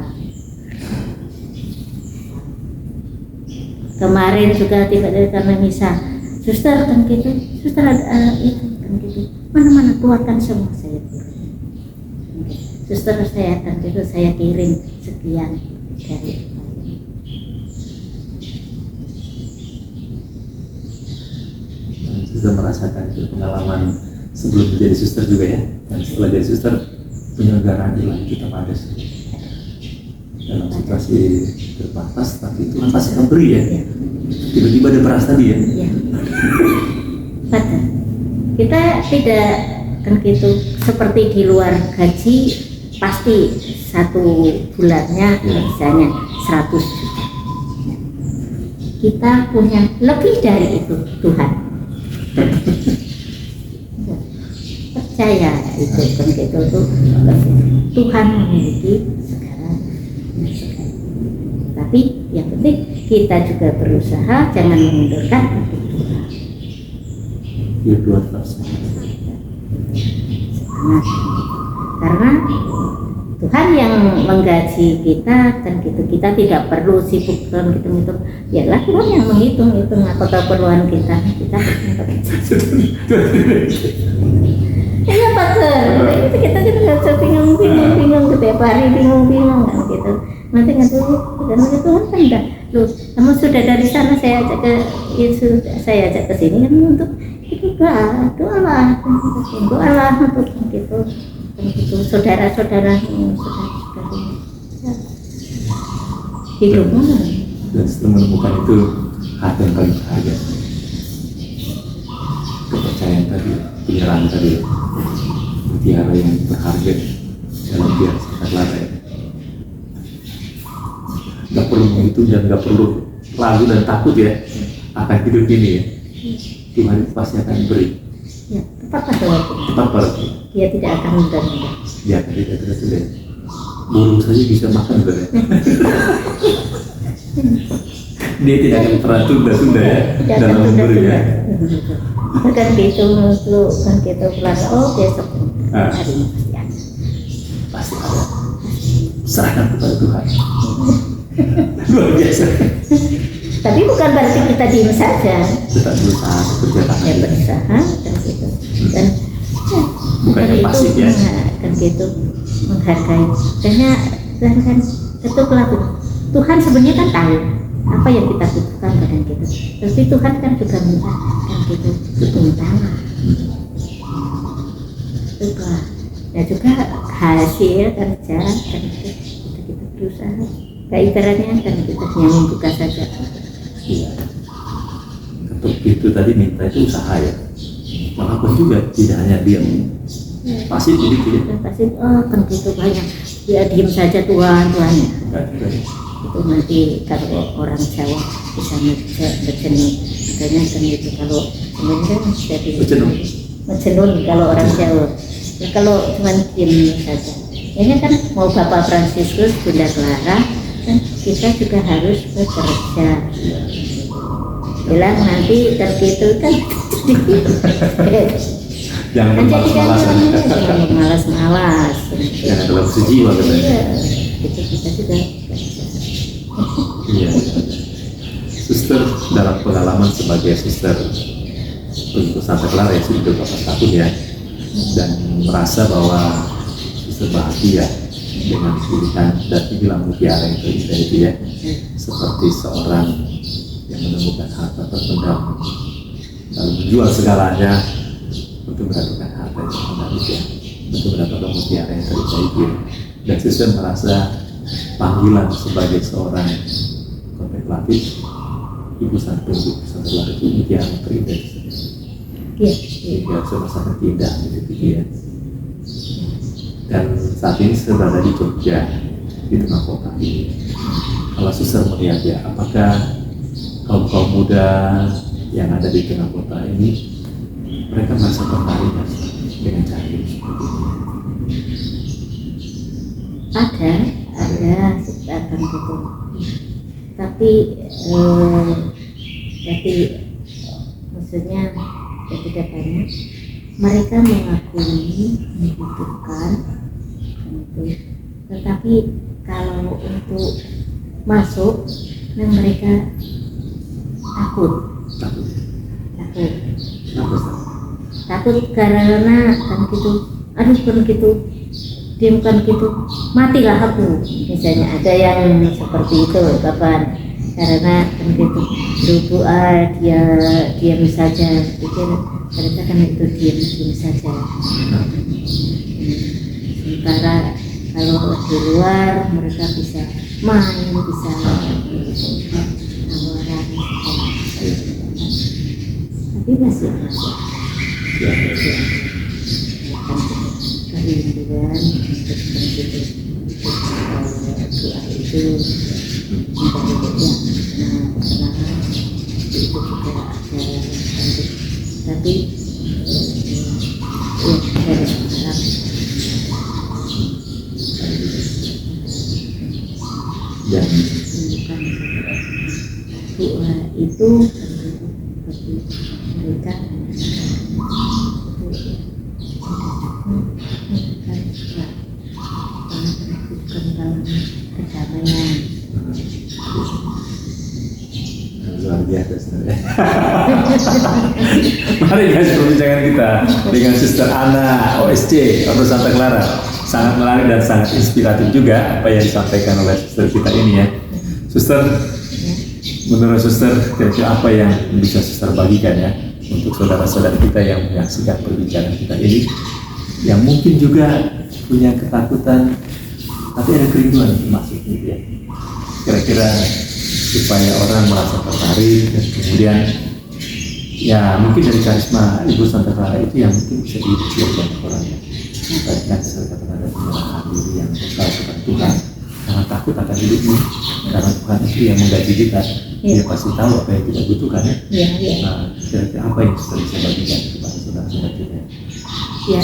Speaker 3: Kemarin juga tiba-tiba karena misa, suster kan gitu, suster ada itu kan gitu, mana-mana keluarkan semua saya kirim. Suster saya kan gitu, saya kirim sekian dari
Speaker 2: sudah merasakan itu pengalaman sebelum menjadi suster juga ya, dan setelah jadi suster penyelenggaraan ilahi kita pada dalam situasi terbatas, tapi Tuhan pasti akan beri ya. Tiba-tiba ada beras tadi ya.
Speaker 3: Betul. Kita tidak kan gitu seperti di luar gaji pasti satu bulannya misalnya 100 juta. Kita punya lebih dari itu Tuhan. Percaya itu kan gitu tuh Tuhan memiliki segala. Tapi yang penting kita juga berusaha jangan mengundurkan untuk Tuhan.
Speaker 2: Ya, Tuhan tetap semangat.
Speaker 3: Karena Tuhan yang menggaji kita kan gitu, kita tidak perlu sibuk dan hitung-hitung. Yalah Tuhan yang menghitung-hitung apa keperluan kita iya Pater, itu kita juga bingung setiap hari bingung kan gitu. Nanti karena Tuhan kan dah, kamu sudah dari sana saya ajak ke sini kan untuk itu doalah untuk gitu saudara-saudara hidupmu.
Speaker 2: Dan setelah menemukan itu hati yang paling berharga, kepercayaan tadi, penyerahan tadi, mutiara yang berharga dalam biar sekat larai. Gak perlu menghitung dan gak perlu ragu dan takut ya akan hidup ini ya. Tuhan itu pasti akan beri.
Speaker 3: Ya, tepat pada waktu.
Speaker 2: Tepat pada waktu.
Speaker 3: Dia tidak akan mudah-mudah.
Speaker 2: Ya, tidak. Burung saja bisa makan ya. Dia tidak akan pernah tunda-tunda ya dalam memberi ya.
Speaker 3: Bahkan begitu kan kita pulang, besok hari ini
Speaker 2: pasti ada. Serahkan kepada Tuhan. Luar biasa.
Speaker 3: Tapi bukan berarti kita diam saja.
Speaker 2: Tetap berusaha bekerja tangan.
Speaker 3: Berusaha dan gitu. Dan
Speaker 2: bukan yang pasif ya.
Speaker 3: Kan gitu menghargai. Karena kan itu pelaku. Tuhan sebenarnya kan tahu apa yang kita butuhkan pada kita. Tapi Tuhan kan juga minta kan gitu permintaan. Juga. Dan juga hasil kerja kan kita berusaha. Kayak ibaratnya kan kita hanya membuka saja.
Speaker 2: Iya. Untuk itu tadi minta itu usaha ya. Melakukan juga, tidak hanya diam. Pasif begitu ya.
Speaker 3: Pasif, kan gitu banyak. Ya diam saja Tuhan ya. Itu nanti kalau orang Jawa bisa berjenung. Makanya kan itu kalau sebenarnya jadi berjenung kalau orang Jawa. Ya kalau cuma diam saja. Ini kan mau Bapak Fransiskus, Bunda Clara, kan kita juga harus bekerja. Bilang nanti tergitu kan
Speaker 2: jangan malas-malasan.
Speaker 3: Jangan malas-malas.
Speaker 2: Jangan dalam sejiwa katanya.
Speaker 3: Iya. itu kita juga belajar.
Speaker 2: Iya. Suster dalam pengalaman sebagai suster untuk Santa Clara ya sudah beberapa tahun ya, dan merasa bahwa suster bahagia dengan pilihan dan bilang mutiara yang terindah itu ya, seperti seorang yang menemukan harta terpendam lalu menjual segalanya untuk mendapatkan harta yang terpendam itu ya, untuk mendapatkan mutiara yang terindah itu ya. Dan suster merasa panggilan sebagai seorang kontemplatif Ibu Santa Clara itu mutiara yang terindah itu.
Speaker 3: Iya.
Speaker 2: Ya, sangat indah gitu ya. Dan saat ini saya berada di Jogja, di tengah kota ini. Kalau suster melihat ya, apakah kaum muda yang ada di tengah kota ini, mereka merasa tertarik dengan cara hidup seperti ini?
Speaker 3: Ada akan gitu. Tapi jadi maksudnya ya tidak banyak. Mereka mengakui, membutuhkan itu. Tetapi kalau untuk masuk, mereka takut. Takut karena kan gitu, aduh kan gitu, diam kan gitu, matilah aku. Misalnya ada yang seperti itu kapan, karena kan gitu, dia diam saja, pikir mereka kan itu diam saja. Sementara kalau di luar mereka bisa main, bisa tawaran, tapi masih kerinduan untuk begitu doa itu itu juga ada tapi dari sekarang
Speaker 2: Ya.
Speaker 3: Doa itu bagi mereka kedamaian.
Speaker 2: Luar biasa sebenarnya. Mari guys, perbincangan kita dengan Suster Ana OSC atau Santa Clara sangat menarik dan sangat inspiratif juga apa yang disampaikan oleh suster kita ini ya. Suster, menurut suster kira-kira apa yang bisa suster bagikan ya untuk saudara-saudara kita yang menyaksikan perbincangan kita ini, yang mungkin juga punya ketakutan tapi ada kerinduan untuk masuk gitu ya. Kira-kira supaya orang merasa tertarik dan kemudian ya mungkin dari karisma Ibu Santa Clara itu yang mungkin bisa diikuti oleh banyak orang ya. Baiknya kita katakan ada penyerahan diri yang total kepada Tuhan, jangan takut akan hidup ini karena Tuhan itu yang menggaji kita. Dia pasti tahu apa yang kita butuhkan ya. Nah, kira-kira apa yang kita bisa bagikan kepada saudara-saudara kita?
Speaker 3: Ya,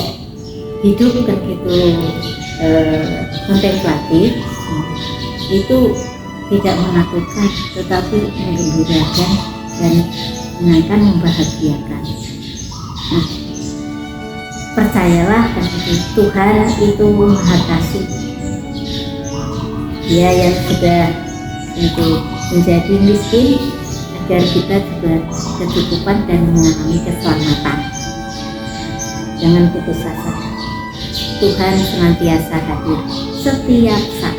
Speaker 3: hidup kan gitu kontemplatif itu tidak menakutkan, tetapi menggembirakan dan menyenangkan, membahagiakan. Nah, percayalah kan Tuhan itu Maha Kasih. Dia yang sudah untuk menjadi miskin agar kita juga kecukupan dan mengalami keselamatan. Jangan putus asa. Tuhan senantiasa hadir setiap saat.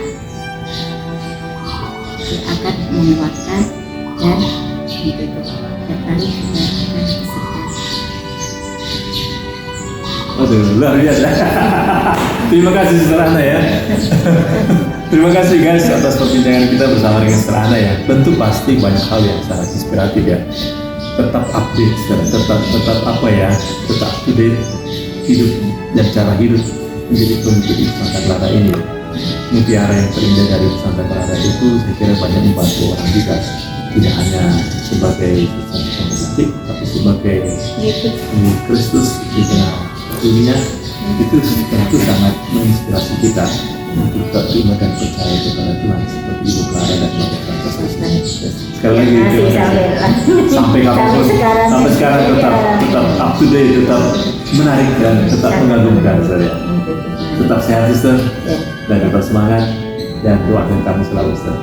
Speaker 3: Dia akan menguatkan dan kembali juga akan berserta.
Speaker 2: Waduh, luar biasa. Terima kasih Suster Ana ya. Terima kasih guys atas perbincangan kita bersama dengan Suster Ana ya. Tentu pasti banyak hal yang sangat inspiratif ya. Tetap update, tetap apa ya, tetap up to date hidup dan cara hidup menjadi pengikut Santa Clara ini. Mutiara yang terindah dari Santa Clara itu saya kira banyak membantu orang kita, tidak hanya sebagai suster kontemplatif, tapi sebagai pengikut Kristus di tengah dunia. Itu sangat menginspirasi kita untuk tetap terima dan percaya kepada Tuhan seperti Ibu Clara dan Bapak Francis. Sekali lagi terima kasih. Sampai sekarang tetap up to date, tetap menarik dan tetap mengagumkan saya. Tetap sehat Suster dan tetap semangat. yang doakan kami selalu Ustaz.